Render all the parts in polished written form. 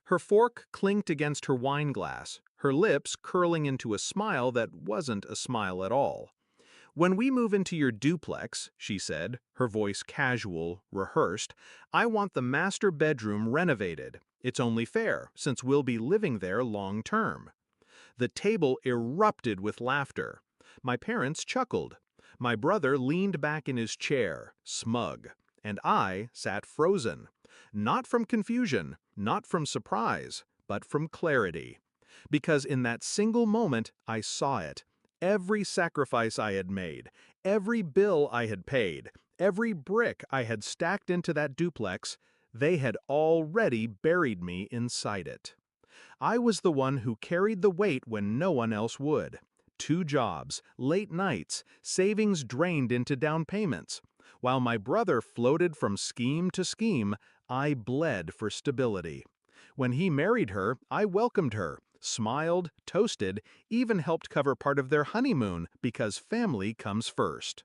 Her fork clinked against her wine glass, her lips curling into a smile that wasn't a smile at all. "When we move into your duplex," she said, her voice casual, rehearsed, "I want the master bedroom renovated. It's only fair, since we'll be living there long term." The table erupted with laughter. My parents chuckled. My brother leaned back in his chair, smug, and I sat frozen. Not from confusion, not from surprise, but from clarity. Because in that single moment, I saw it. Every sacrifice I had made, every bill I had paid, every brick I had stacked into that duplex, they had already buried me inside it. I was the one who carried the weight when no one else would. 2 jobs, late nights, savings drained into down payments. While my brother floated from scheme to scheme, I bled for stability. When he married her, I welcomed her, smiled, toasted, even helped cover part of their honeymoon because family comes first.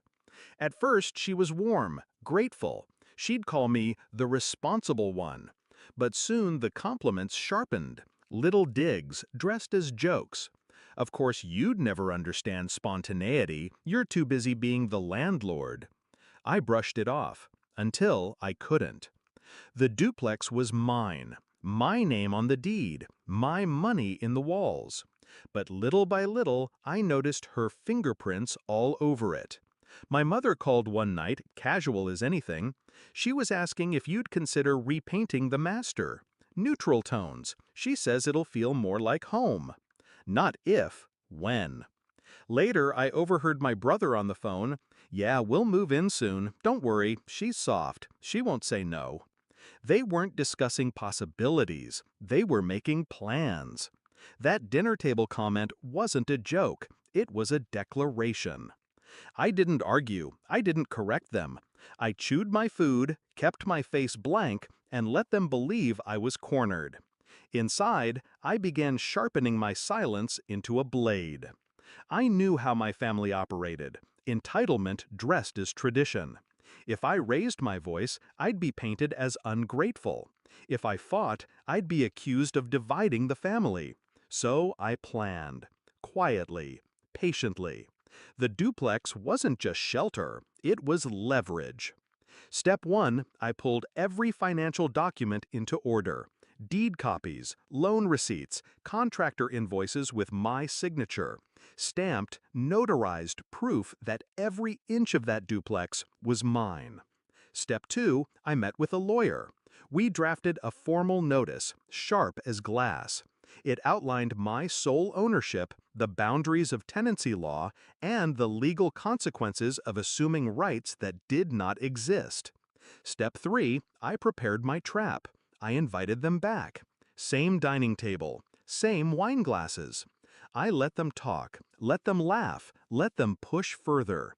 At first, she was warm, grateful. She'd call me the responsible one. But soon the compliments sharpened. Little digs, dressed as jokes. "Of course you'd never understand spontaneity, you're too busy being the landlord." I brushed it off, until I couldn't. The duplex was mine, my name on the deed, my money in the walls. But little by little, I noticed her fingerprints all over it. My mother called one night, casual as anything. She was asking if you'd consider repainting the master. Neutral tones. She says it'll feel more like home. Not if, when. Later, I overheard my brother on the phone. "Yeah, we'll move in soon. Don't worry, she's soft. She won't say no." They weren't discussing possibilities. They were making plans. That dinner table comment wasn't a joke. It was a declaration. I didn't argue. I didn't correct them. I chewed my food, kept my face blank, and let them believe I was cornered. Inside, I began sharpening my silence into a blade. I knew how my family operated. Entitlement dressed as tradition. If I raised my voice, I'd be painted as ungrateful. If I fought, I'd be accused of dividing the family. So I planned. Quietly. Patiently. The duplex wasn't just shelter, it was leverage. Step 1, I pulled every financial document into order. Deed copies, loan receipts, contractor invoices with my signature. Stamped, notarized proof that every inch of that duplex was mine. Step 2, I met with a lawyer. We drafted a formal notice, sharp as glass. It outlined my sole ownership, the boundaries of tenancy law, and the legal consequences of assuming rights that did not exist. Step 3, I prepared my trap. I invited them back. Same dining table, same wine glasses. I let them talk, let them laugh, let them push further.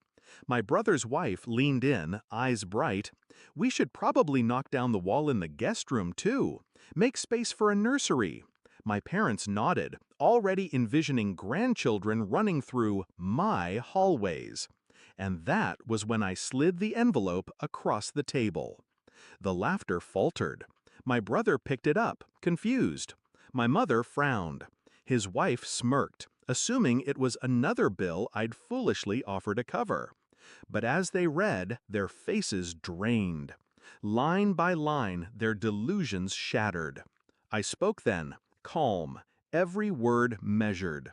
My brother's wife leaned in, eyes bright. "We should probably knock down the wall in the guest room, too. Make space for a nursery." My parents nodded, already envisioning grandchildren running through my hallways. And that was when I slid the envelope across the table. The laughter faltered. My brother picked it up, confused. My mother frowned. His wife smirked, assuming it was another bill I'd foolishly offered to cover. But as they read, their faces drained. Line by line, their delusions shattered. I spoke then, calm, every word measured.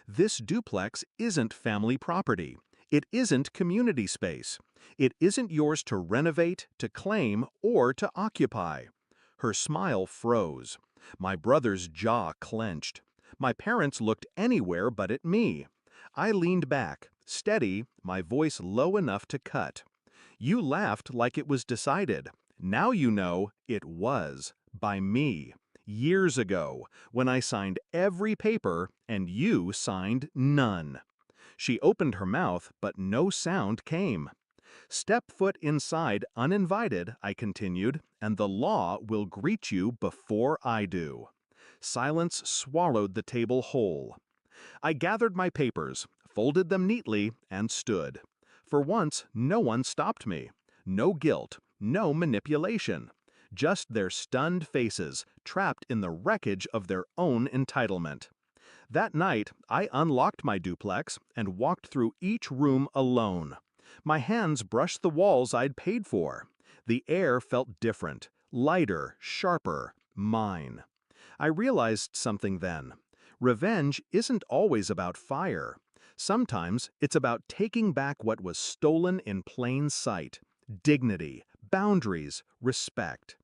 This duplex isn't family property. It isn't community space. It isn't yours to renovate, to claim, or to occupy. Her smile froze. My brother's jaw clenched. My parents looked anywhere but at me. I leaned back, steady, my voice low enough to cut. "You laughed like it was decided. Now you know it was, by me. Years ago, when I signed every paper and you signed none." She opened her mouth, but no sound came. "Step foot inside uninvited," I continued, "and the law will greet you before I do." Silence swallowed the table whole. I gathered my papers, folded them neatly, and stood. For once, no one stopped me. No guilt, no manipulation. just their stunned faces, trapped in the wreckage of their own entitlement. That night, I unlocked my duplex and walked through each room alone. My hands brushed the walls I'd paid for. The air felt different, lighter, sharper, mine. I realized something then. Revenge isn't always about fire. Sometimes it's about taking back what was stolen in plain sight. Dignity, boundaries, respect.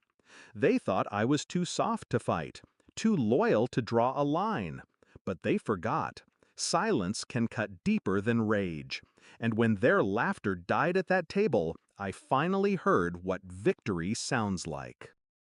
They thought I was too soft to fight, too loyal to draw a line. But they forgot. Silence can cut deeper than rage. And when their laughter died at that table, I finally heard what victory sounds like.